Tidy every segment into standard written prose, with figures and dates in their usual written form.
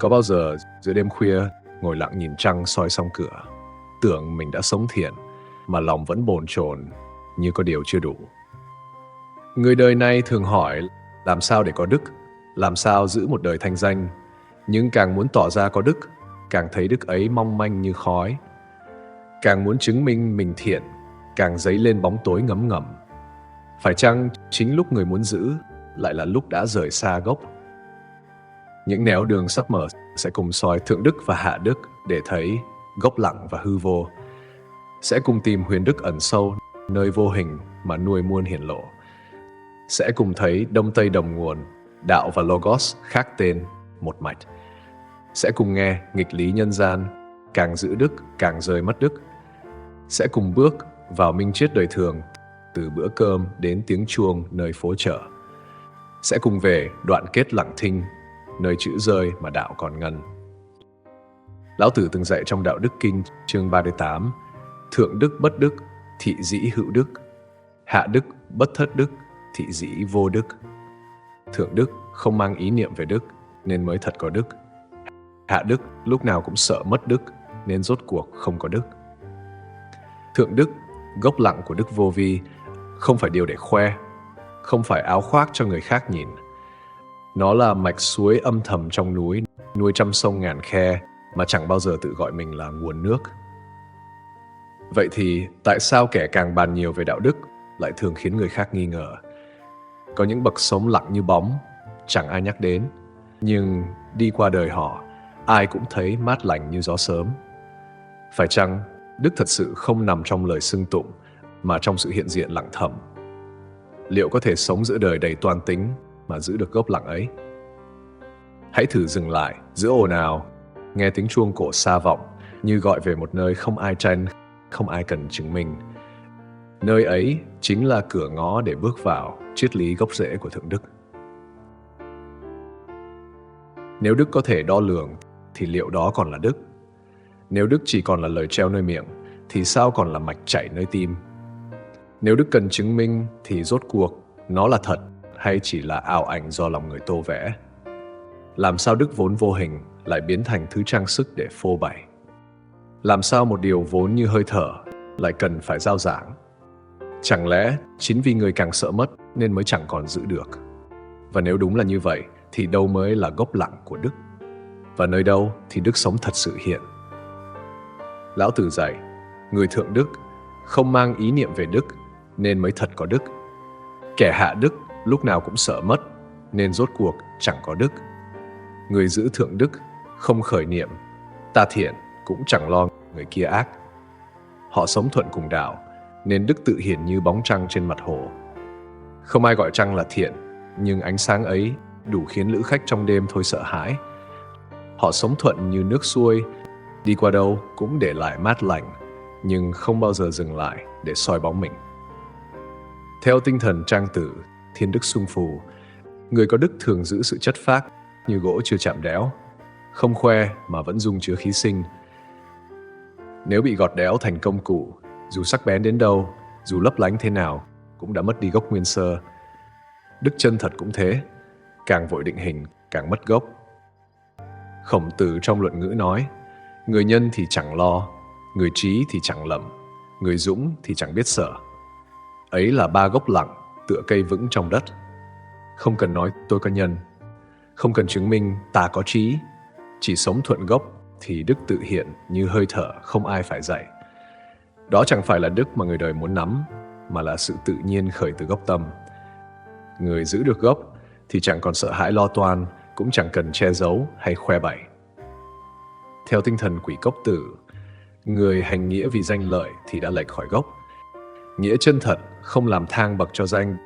Có bao giờ giữa đêm khuya ngồi lặng nhìn trăng soi xong cửa, tưởng mình đã sống thiện mà lòng vẫn bồn chồn như có điều chưa đủ. Người đời này thường hỏi làm sao để có đức, làm sao giữ một đời thanh danh, nhưng càng muốn tỏ ra có đức, càng thấy đức ấy mong manh như khói. Càng muốn chứng minh mình thiện, càng dấy lên bóng tối ngấm ngầm. Phải chăng chính lúc người muốn giữ lại là lúc đã rời xa gốc? Những nẻo đường sắp mở sẽ cùng soi thượng đức và hạ đức để thấy gốc lặng và hư vô. Sẽ cùng tìm huyền đức ẩn sâu nơi vô hình mà nuôi muôn hiển lộ. Sẽ cùng thấy đông tây đồng nguồn, đạo và logos khác tên, một mạch. Sẽ cùng nghe nghịch lý nhân gian, càng giữ đức càng rơi mất đức. Sẽ cùng bước vào minh triết đời thường, từ bữa cơm đến tiếng chuông nơi phố chợ. Sẽ cùng về đoạn kết lặng thinh, nơi chữ rơi mà đạo còn ngân. Lão Tử từng dạy trong Đạo Đức Kinh chương 38: thượng đức bất đức, thị dĩ hữu đức; hạ đức bất thất đức, thị dĩ vô đức. Thượng đức không mang ý niệm về đức nên mới thật có đức. Hạ đức lúc nào cũng sợ mất đức nên rốt cuộc không có đức. Thượng đức, gốc lặng của đức vô vi, không phải điều để khoe, không phải áo khoác cho người khác nhìn. Nó là mạch suối âm thầm trong núi, nuôi trăm sông ngàn khe mà chẳng bao giờ tự gọi mình là nguồn nước. Vậy thì tại sao kẻ càng bàn nhiều về đạo đức lại thường khiến người khác nghi ngờ? Có những bậc sống lặng như bóng, chẳng ai nhắc đến, nhưng đi qua đời họ, ai cũng thấy mát lành như gió sớm. Phải chăng đức thật sự không nằm trong lời xưng tụng mà trong sự hiện diện lặng thầm? Liệu có thể sống giữa đời đầy toan tính mà giữ được gốc lặng ấy? Hãy thử dừng lại giữa ồn ào, nghe tiếng chuông cổ xa vọng như gọi về một nơi không ai tranh, không ai cần chứng minh. Nơi ấy chính là cửa ngõ để bước vào triết lý gốc rễ của thượng đức. Nếu đức có thể đo lường thì liệu đó còn là đức? Nếu đức chỉ còn là lời treo nơi miệng thì sao còn là mạch chảy nơi tim? Nếu đức cần chứng minh thì rốt cuộc nó là thật hay chỉ là ảo ảnh do lòng người tô vẽ? Làm sao đức vốn vô hình lại biến thành thứ trang sức để phô bày? Làm sao một điều vốn như hơi thở lại cần phải rao giảng? Chẳng lẽ chính vì người càng sợ mất nên mới chẳng còn giữ được? Và nếu đúng là như vậy thì đâu mới là gốc lặng của đức? Và nơi đâu thì đức sống thật sự hiện? Lão Tử dạy, người thượng đức không mang ý niệm về đức nên mới thật có đức. Kẻ hạ đức lúc nào cũng sợ mất nên rốt cuộc chẳng có đức. Người giữ thượng đức không khởi niệm ta thiện cũng chẳng lo người kia ác. Họ sống thuận cùng đạo nên đức tự hiển như bóng trăng trên mặt hồ. Không ai gọi trăng là thiện, nhưng ánh sáng ấy đủ khiến lữ khách trong đêm thôi sợ hãi. Họ sống thuận như nước xuôi, đi qua đâu cũng để lại mát lành, nhưng không bao giờ dừng lại để soi bóng mình. Theo tinh thần Trang Tử, thiên đức sung phù, người có đức thường giữ sự chất phác như gỗ chưa chạm đẽo, không khoe mà vẫn dung chứa khí sinh. Nếu bị gọt đẽo thành công cụ, dù sắc bén đến đâu, dù lấp lánh thế nào, cũng đã mất đi gốc nguyên sơ. Đức chân thật cũng thế, càng vội định hình, càng mất gốc. Khổng Tử trong Luận Ngữ nói, người nhân thì chẳng lo, người trí thì chẳng lầm, người dũng thì chẳng biết sợ. Ấy là ba gốc lặng, tựa cây vững trong đất. Không cần nói tôi có nhân, không cần chứng minh ta có trí, chỉ sống thuận gốc thì đức tự hiện như hơi thở không ai phải dạy. Đó chẳng phải là đức mà người đời muốn nắm, mà là sự tự nhiên khởi từ gốc tâm. Người giữ được gốc thì chẳng còn sợ hãi lo toan, cũng chẳng cần che giấu hay khoe bày. Theo tinh thần Quỷ Cốc Tử, người hành nghĩa vì danh lợi thì đã lệch khỏi gốc. Nghĩa chân thật không làm thang bậc cho danh,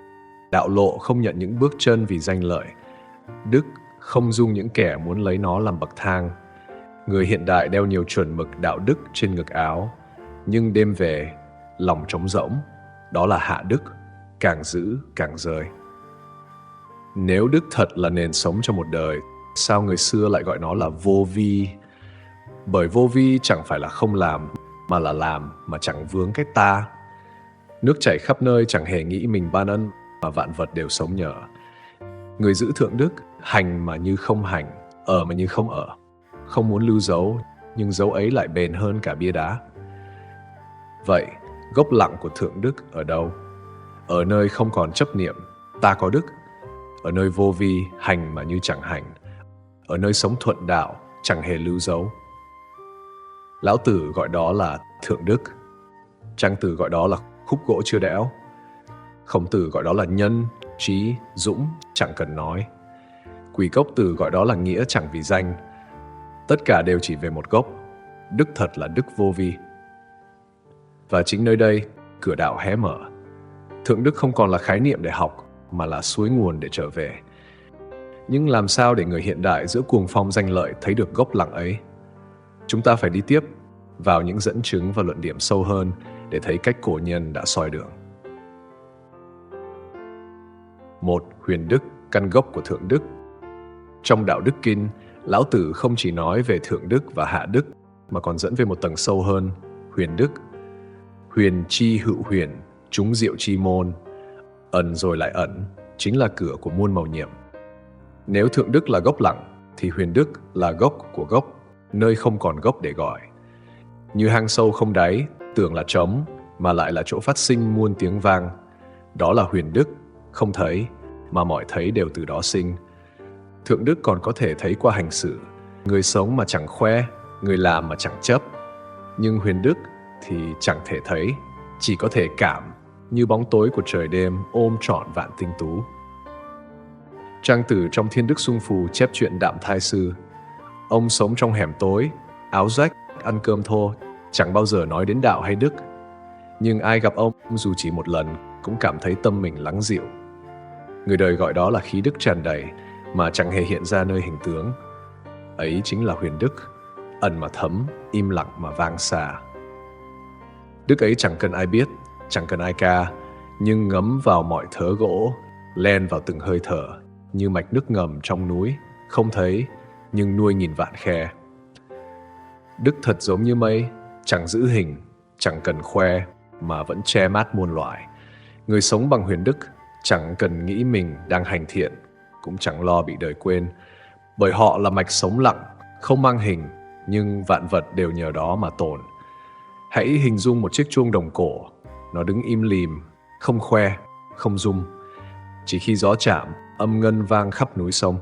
đạo lộ không nhận những bước chân vì danh lợi, đức không dung những kẻ muốn lấy nó làm bậc thang. Người hiện đại đeo nhiều chuẩn mực đạo đức trên ngực áo, nhưng đêm về lòng trống rỗng, đó là hạ đức, càng giữ càng rơi. Nếu đức thật là nền sống cho một đời, sao người xưa lại gọi nó là vô vi? Bởi vô vi chẳng phải là không làm, mà là làm mà chẳng vướng cái ta. Nước chảy khắp nơi chẳng hề nghĩ mình ban ân, mà vạn vật đều sống nhờ. Người giữ thượng đức, hành mà như không hành, ở mà như không ở, không muốn lưu dấu, nhưng dấu ấy lại bền hơn cả bia đá. Vậy, gốc lặng của Thượng Đức ở đâu? Ở nơi không còn chấp niệm, ta có đức. Ở nơi vô vi, hành mà như chẳng hành. Ở nơi sống thuận đạo, chẳng hề lưu dấu. Lão Tử gọi đó là Thượng Đức. Trang Tử gọi đó là khúc gỗ chưa đẽo. Khổng Tử gọi đó là nhân, trí, dũng, chẳng cần nói. Quỷ Cốc Tử gọi đó là nghĩa chẳng vì danh. Tất cả đều chỉ về một gốc. Đức thật là đức vô vi. Và chính nơi đây, cửa đạo hé mở. Thượng Đức không còn là khái niệm để học, mà là suối nguồn để trở về. Nhưng làm sao để người hiện đại giữa cuồng phong danh lợi thấy được gốc lặng ấy? Chúng ta phải đi tiếp vào những dẫn chứng và luận điểm sâu hơn để thấy cách cổ nhân đã soi đường. 1. Huyền đức, căn gốc của Thượng Đức. Trong Đạo Đức Kinh, Lão Tử không chỉ nói về Thượng Đức và Hạ Đức, mà còn dẫn về một tầng sâu hơn, huyền đức. Huyền chi hữu huyền, chúng diệu chi môn. Ẩn rồi lại ẩn, chính là cửa của muôn màu nhiệm. Nếu Thượng Đức là gốc lặng, thì huyền đức là gốc của gốc, nơi không còn gốc để gọi. Như hang sâu không đáy, tưởng là trống, mà lại là chỗ phát sinh muôn tiếng vang. Đó là huyền đức, không thấy, mà mọi thấy đều từ đó sinh. Thượng Đức còn có thể thấy qua hành xử, người sống mà chẳng khoe, người làm mà chẳng chấp. Nhưng huyền đức thì chẳng thể thấy, chỉ có thể cảm, như bóng tối của trời đêm ôm trọn vạn tinh tú. Trang Tử trong Thiên Đức Xung Phù chép chuyện Đạm Thai Sư. Ông sống trong hẻm tối, áo rách, ăn cơm thô, chẳng bao giờ nói đến đạo hay đức. Nhưng ai gặp ông dù chỉ một lần cũng cảm thấy tâm mình lắng dịu. Người đời gọi đó là khí đức tràn đầy, mà chẳng hề hiện ra nơi hình tướng. Ấy chính là huyền đức, ẩn mà thấm, im lặng mà vang xa. Đức ấy chẳng cần ai biết, chẳng cần ai ca, nhưng ngấm vào mọi thớ gỗ, len vào từng hơi thở, như mạch nước ngầm trong núi, không thấy, nhưng nuôi nghìn vạn khe. Đức thật giống như mây, chẳng giữ hình, chẳng cần khoe, mà vẫn che mát muôn loài. Người sống bằng huyền đức, chẳng cần nghĩ mình đang hành thiện, cũng chẳng lo bị đời quên, bởi họ là mạch sống lặng, không mang hình, nhưng vạn vật đều nhờ đó mà tồn. Hãy hình dung một chiếc chuông đồng cổ, nó đứng im lìm, không khoe, không rung. Chỉ khi gió chạm, âm ngân vang khắp núi sông.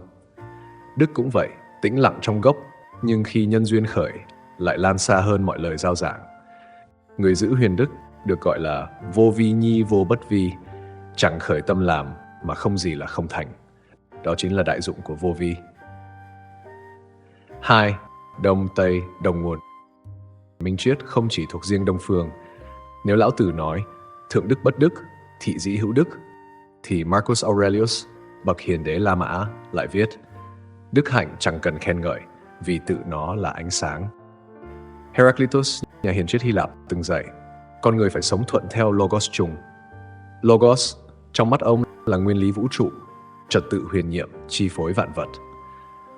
Đức cũng vậy, tĩnh lặng trong gốc, nhưng khi nhân duyên khởi, lại lan xa hơn mọi lời giao giảng. Người giữ huyền đức được gọi là vô vi nhi vô bất vi, chẳng khởi tâm làm mà không gì là không thành. Đó chính là đại dụng của vô vi. 2. Đông Tây đồng nguồn. Minh triết không chỉ thuộc riêng Đông phương. Nếu Lão Tử nói Thượng Đức bất đức, thị dĩ hữu đức, thì Marcus Aurelius, bậc hiền đế La Mã, lại viết: đức hạnh chẳng cần khen ngợi, vì tự nó là ánh sáng. Heraclitus, nhà hiền triết Hy Lạp, từng dạy con người phải sống thuận theo Logos chung. Logos, trong mắt ông, là nguyên lý vũ trụ, trật tự huyền nhiệm chi phối vạn vật.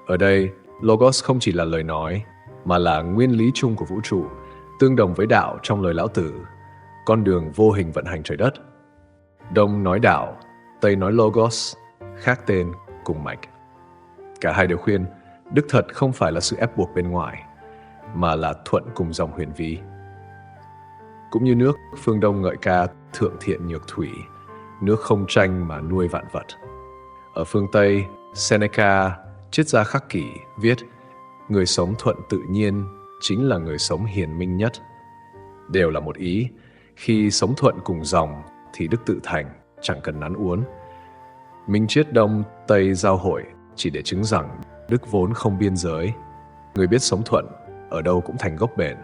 Ở đây, Logos không chỉ là lời nói, mà là nguyên lý chung của vũ trụ, tương đồng với đạo trong lời Lão Tử, con đường vô hình vận hành trời đất. Đông nói đạo, Tây nói Logos, khác tên, cùng mạch. Cả hai đều khuyên, đức thật không phải là sự ép buộc bên ngoài, mà là thuận cùng dòng huyền vi. Cũng như nước, phương Đông ngợi ca thượng thiện nhược thủy, nước không tranh mà nuôi vạn vật. Ở phương Tây, Seneca, triết gia khắc kỷ, viết: người sống thuận tự nhiên chính là người sống hiền minh nhất. Đều là một ý, khi sống thuận cùng dòng thì đức tự thành, chẳng cần nắn uốn. Minh triết Đông Tây giao hội chỉ để chứng rằng đức vốn không biên giới. Người biết sống thuận, ở đâu cũng thành gốc bền.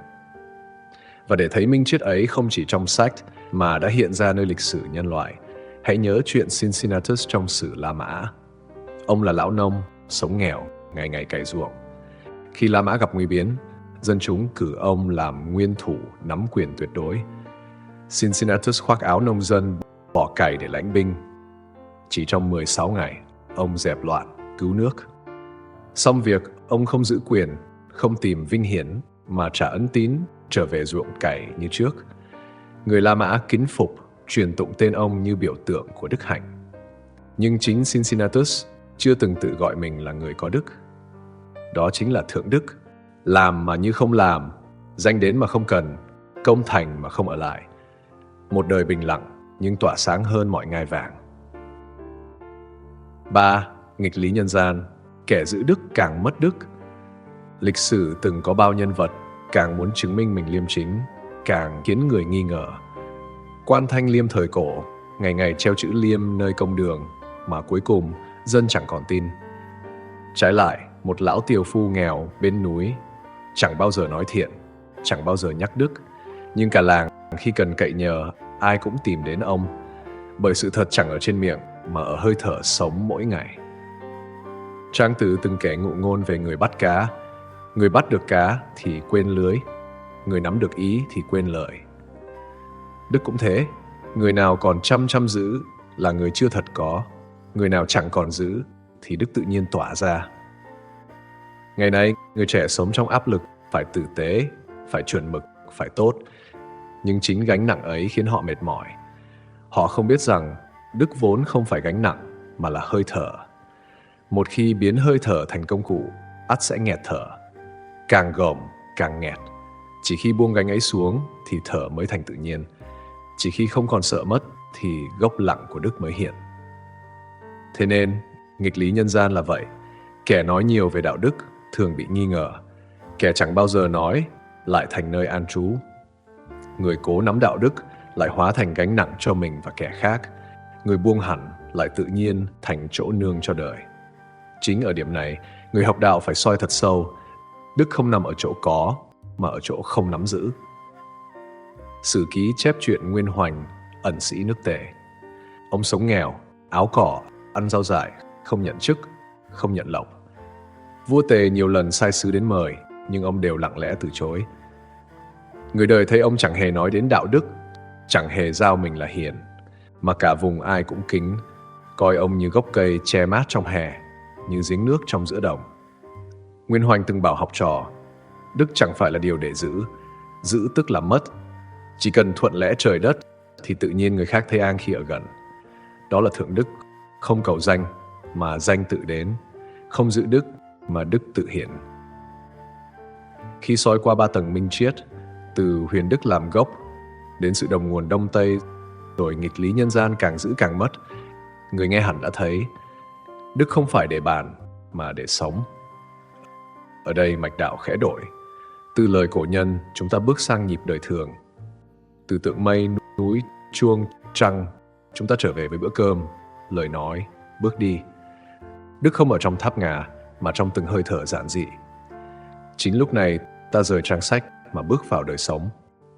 Và để thấy minh triết ấy không chỉ trong sách mà đã hiện ra nơi lịch sử nhân loại, hãy nhớ chuyện Cincinnatus trong sử La Mã. Ông là lão nông, sống nghèo, ngày ngày cày ruộng. Khi La Mã gặp nguy biến, dân chúng cử ông làm nguyên thủ nắm quyền tuyệt đối. Cincinnatus khoác áo nông dân, bỏ cày để lãnh binh. Chỉ trong 16 ngày, ông dẹp loạn, cứu nước. Xong việc, ông không giữ quyền, không tìm vinh hiển, mà trả ân tín, trở về ruộng cày như trước. Người La Mã kính phục, truyền tụng tên ông như biểu tượng của đức hạnh. Nhưng chính Cincinnatus chưa từng tự gọi mình là người có đức. Đó chính là thượng đức, làm mà như không làm, danh đến mà không cần, công thành mà không ở lại. Một đời bình lặng nhưng tỏa sáng hơn mọi ngai vàng. 3. Nghịch lý nhân gian, kẻ giữ đức càng mất đức. Lịch sử từng có bao nhân vật càng muốn chứng minh mình liêm chính, càng khiến người nghi ngờ. Quan Thanh Liêm thời cổ, ngày ngày treo chữ liêm nơi công đường, mà cuối cùng dân chẳng còn tin. Trái lại, một lão tiều phu nghèo bên núi, chẳng bao giờ nói thiện, chẳng bao giờ nhắc đức, nhưng cả làng khi cần cậy nhờ, ai cũng tìm đến ông, bởi sự thật chẳng ở trên miệng mà ở hơi thở sống mỗi ngày. Trang Tử từng kể ngụ ngôn về người bắt cá. Người bắt được cá thì quên lưới, người nắm được ý thì quên lời. Đức cũng thế, người nào còn chăm giữ là người chưa thật có, người nào chẳng còn giữ thì đức tự nhiên tỏa ra. Ngày nay, người trẻ sống trong áp lực phải tử tế, phải chuẩn mực, phải tốt, nhưng chính gánh nặng ấy khiến họ mệt mỏi. Họ không biết rằng đức vốn không phải gánh nặng mà là hơi thở. Một khi biến hơi thở thành công cụ, ắt sẽ nghẹt thở. Càng gồng, càng nghẹt. Chỉ khi buông gánh ấy xuống thì thở mới thành tự nhiên. Chỉ khi không còn sợ mất thì gốc lặng của đức mới hiện. Thế nên, nghịch lý nhân gian là vậy. Kẻ nói nhiều về đạo đức thường bị nghi ngờ. Kẻ chẳng bao giờ nói lại thành nơi an trú. Người cố nắm đạo đức lại hóa thành gánh nặng cho mình và kẻ khác. Người buông hẳn lại tự nhiên thành chỗ nương cho đời. Chính ở điểm này, người học đạo phải soi thật sâu. Đức không nằm ở chỗ có, mà ở chỗ không nắm giữ. Sử ký chép chuyện Nguyên Hoành, ẩn sĩ nước Tề. Ông sống nghèo, áo cỏ, ăn rau dại, không nhận chức, không nhận lộc. Vua Tề nhiều lần sai sứ đến mời, nhưng ông đều lặng lẽ từ chối. Người đời thấy ông chẳng hề nói đến đạo đức, chẳng hề giao mình là hiền, mà cả vùng ai cũng kính, coi ông như gốc cây che mát trong hè, như giếng nước trong giữa đồng. Nguyên Hoành từng bảo học trò, đức chẳng phải là điều để giữ, giữ tức là mất. Chỉ cần thuận lẽ trời đất thì tự nhiên người khác thấy an khi ở gần. Đó là thượng đức, không cầu danh mà danh tự đến, không giữ đức mà đức tự hiện. Khi soi qua 3 tầng minh triết, từ huyền đức làm gốc đến sự đồng nguồn đông tây, rồi nghịch lý nhân gian càng giữ càng mất, người nghe hẳn đã thấy đức không phải để bàn mà để sống. Ở đây mạch đạo khẽ đổi. Từ lời cổ nhân chúng ta bước sang nhịp đời thường. Từ tượng mây, núi, chuông, trăng, chúng ta trở về với bữa cơm, lời nói, bước đi. Đức không ở trong tháp ngà mà trong từng hơi thở giản dị. Chính lúc này ta rời trang sách mà bước vào đời sống,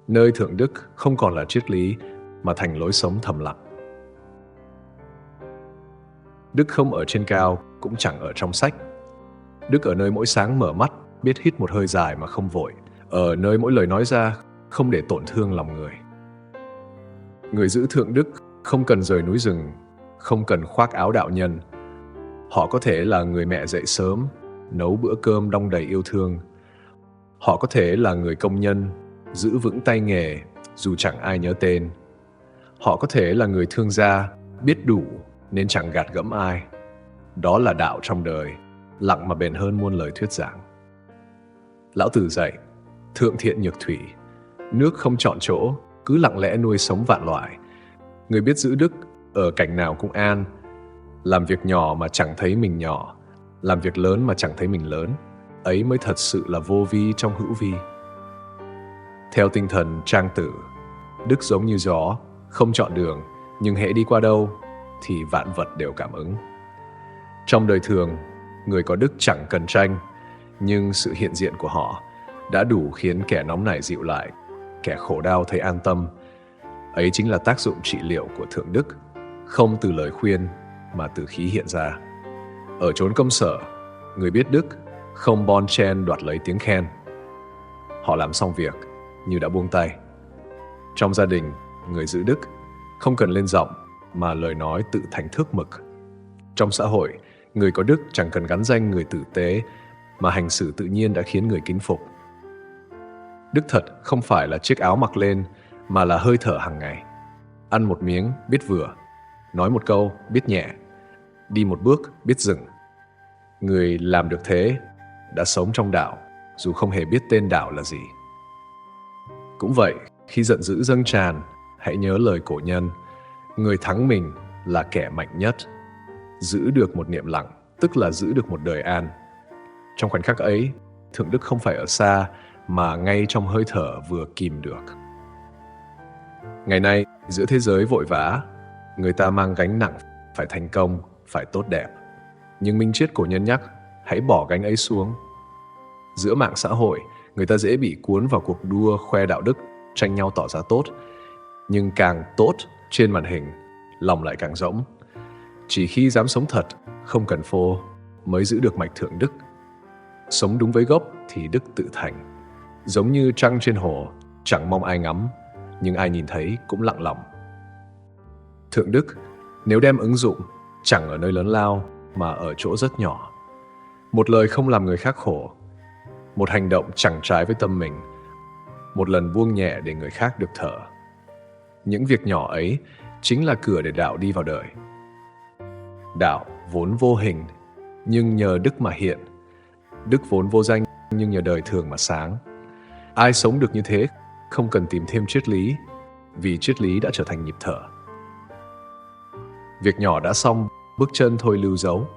nơi thượng đức không còn là triết lý mà thành lối sống thầm lặng. Đức không ở trên cao cũng chẳng ở trong sách. Đức ở nơi mỗi sáng mở mắt biết hít một hơi dài mà không vội, ở nơi mỗi lời nói ra không để tổn thương lòng người. Người giữ thượng đức không cần rời núi rừng, không cần khoác áo đạo nhân. Họ có thể là người mẹ dậy sớm, nấu bữa cơm đong đầy yêu thương. Họ có thể là người công nhân, giữ vững tay nghề dù chẳng ai nhớ tên. Họ có thể là người thương gia, biết đủ nên chẳng gạt gẫm ai. Đó là đạo trong đời, lặng mà bền hơn muôn lời thuyết giảng. Lão Tử dạy, thượng thiện nhược thủy, nước không chọn chỗ, cứ lặng lẽ nuôi sống vạn loại. Người biết giữ đức, ở cảnh nào cũng an, làm việc nhỏ mà chẳng thấy mình nhỏ, làm việc lớn mà chẳng thấy mình lớn. Ấy mới thật sự là vô vi trong hữu vi. Theo tinh thần Trang Tử, đức giống như gió, không chọn đường, nhưng hễ đi qua đâu thì vạn vật đều cảm ứng. Trong đời thường, người có đức chẳng cần tranh, nhưng sự hiện diện của họ đã đủ khiến kẻ nóng nảy dịu lại, kẻ khổ đau thấy an tâm. Ấy chính là tác dụng trị liệu của thượng đức, không từ lời khuyên mà từ khí hiện ra. Ở chốn công sở, người biết đức không bon chen đoạt lấy tiếng khen. Họ làm xong việc như đã buông tay. Trong gia đình, người giữ đức không cần lên giọng mà lời nói tự thành thước mực. Trong xã hội, người có đức chẳng cần gắn danh người tử tế mà hành xử tự nhiên đã khiến người kính phục. Đức thật không phải là chiếc áo mặc lên mà là hơi thở hàng ngày. Ăn một miếng biết vừa, nói một câu biết nhẹ, đi một bước biết dừng. Người làm được thế đã sống trong đạo, dù không hề biết tên đảo là gì. Cũng vậy, khi giận dữ dâng tràn, hãy nhớ lời cổ nhân, người thắng mình là kẻ mạnh nhất. Giữ được một niệm lặng, tức là giữ được một đời an. Trong khoảnh khắc ấy, Thượng Đức không phải ở xa, mà ngay trong hơi thở vừa kìm được. Ngày nay, giữa thế giới vội vã, người ta mang gánh nặng phải thành công, phải tốt đẹp. Nhưng Minh Triết cổ nhân nhắc, hãy bỏ gánh ấy xuống. Giữa mạng xã hội, người ta dễ bị cuốn vào cuộc đua khoe đạo đức, tranh nhau tỏ ra tốt. Nhưng càng tốt trên màn hình, lòng lại càng rỗng. Chỉ khi dám sống thật, không cần phô, mới giữ được mạch thượng đức. Sống đúng với gốc thì đức tự thành. Giống như trăng trên hồ, chẳng mong ai ngắm, nhưng ai nhìn thấy cũng lặng lòng. Thượng đức, nếu đem ứng dụng, chẳng ở nơi lớn lao, mà ở chỗ rất nhỏ. Một lời không làm người khác khổ, một hành động chẳng trái với tâm mình, một lần buông nhẹ để người khác được thở. Những việc nhỏ ấy chính là cửa để đạo đi vào đời. Đạo vốn vô hình, nhưng nhờ đức mà hiện. Đức vốn vô danh, nhưng nhờ đời thường mà sáng. Ai sống được như thế, không cần tìm thêm triết lý, vì triết lý đã trở thành nhịp thở. Việc nhỏ đã xong, bước chân thôi lưu dấu.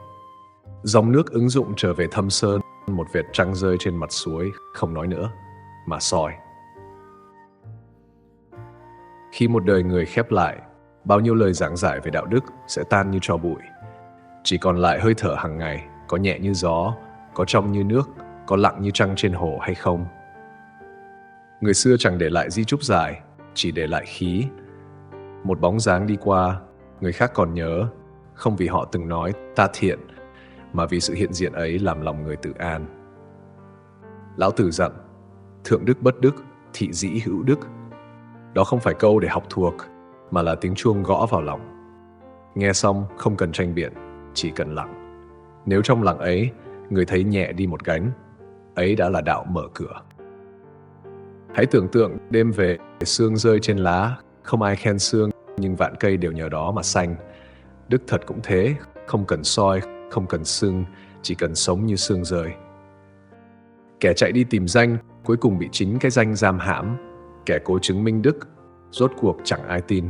Dòng nước ứng dụng trở về thâm sơn, một vệt trăng rơi trên mặt suối, không nói nữa, mà soi. Khi một đời người khép lại, bao nhiêu lời giảng giải về đạo đức sẽ tan như tro bụi. Chỉ còn lại hơi thở hàng ngày, có nhẹ như gió, có trong như nước, có lặng như trăng trên hồ hay không. Người xưa chẳng để lại di chúc dài, chỉ để lại khí. Một bóng dáng đi qua, người khác còn nhớ, không vì họ từng nói ta thiện, mà vì sự hiện diện ấy làm lòng người tự an. Lão Tử dặn, thượng đức bất đức, thị dĩ hữu đức. Đó không phải câu để học thuộc, mà là tiếng chuông gõ vào lòng. Nghe xong không cần tranh biện, chỉ cần lặng. Nếu trong lặng ấy, người thấy nhẹ đi một gánh, ấy đã là đạo mở cửa. Hãy tưởng tượng đêm về, sương rơi trên lá, không ai khen sương, nhưng vạn cây đều nhờ đó mà xanh. Đức thật cũng thế, không cần soi, không cần sưng, chỉ cần sống như sương rơi. Kẻ chạy đi tìm danh, cuối cùng bị chính cái danh giam hãm. Kẻ cố chứng minh đức, rốt cuộc chẳng ai tin.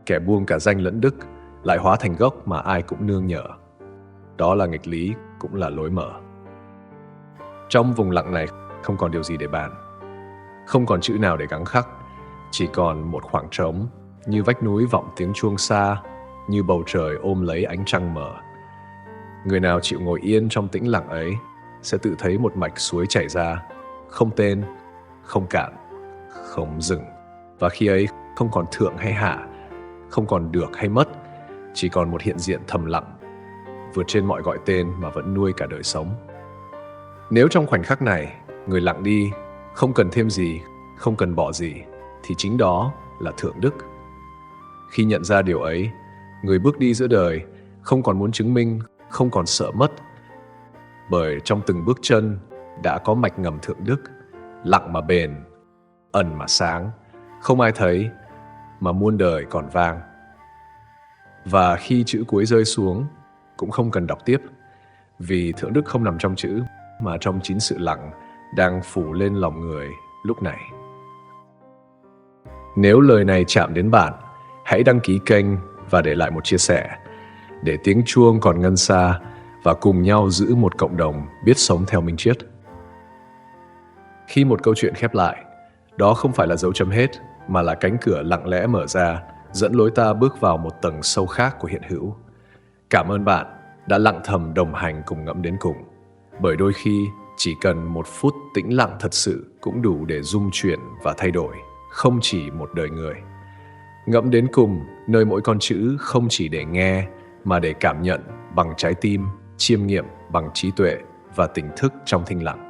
Kẻ buông cả danh lẫn đức, lại hóa thành gốc mà ai cũng nương nhờ. Đó là nghịch lý, cũng là lối mở. Trong vùng lặng này, không còn điều gì để bàn. Không còn chữ nào để gắng khắc, chỉ còn một khoảng trống, như vách núi vọng tiếng chuông xa, như bầu trời ôm lấy ánh trăng mở. Người nào chịu ngồi yên trong tĩnh lặng ấy, sẽ tự thấy một mạch suối chảy ra, không tên, không cạn, không dừng. Và khi ấy không còn thượng hay hạ, không còn được hay mất, chỉ còn một hiện diện thầm lặng, vượt trên mọi gọi tên mà vẫn nuôi cả đời sống. Nếu trong khoảnh khắc này, người lặng đi, không cần thêm gì, không cần bỏ gì, thì chính đó là thượng đức. Khi nhận ra điều ấy, người bước đi giữa đời, không còn muốn chứng minh, không còn sợ mất. Bởi trong từng bước chân đã có mạch ngầm thượng đức, lặng mà bền, ẩn mà sáng, không ai thấy, mà muôn đời còn vang. Và khi chữ cuối rơi xuống, cũng không cần đọc tiếp, vì thượng đức không nằm trong chữ, mà trong chính sự lặng đang phủ lên lòng người lúc này. Nếu lời này chạm đến bạn, hãy đăng ký kênh và để lại một chia sẻ, để tiếng chuông còn ngân xa và cùng nhau giữ một cộng đồng biết sống theo Minh Triết. Khi một câu chuyện khép lại, đó không phải là dấu chấm hết, mà là cánh cửa lặng lẽ mở ra, dẫn lối ta bước vào một tầng sâu khác của hiện hữu. Cảm ơn bạn đã lặng thầm đồng hành cùng ngẫm đến cùng, bởi đôi khi chỉ cần một phút tĩnh lặng thật sự cũng đủ để rung chuyển và thay đổi, không chỉ một đời người. Ngẫm đến cùng, nơi mỗi con chữ không chỉ để nghe, mà để cảm nhận bằng trái tim, chiêm nghiệm bằng trí tuệ và tỉnh thức trong thinh lặng.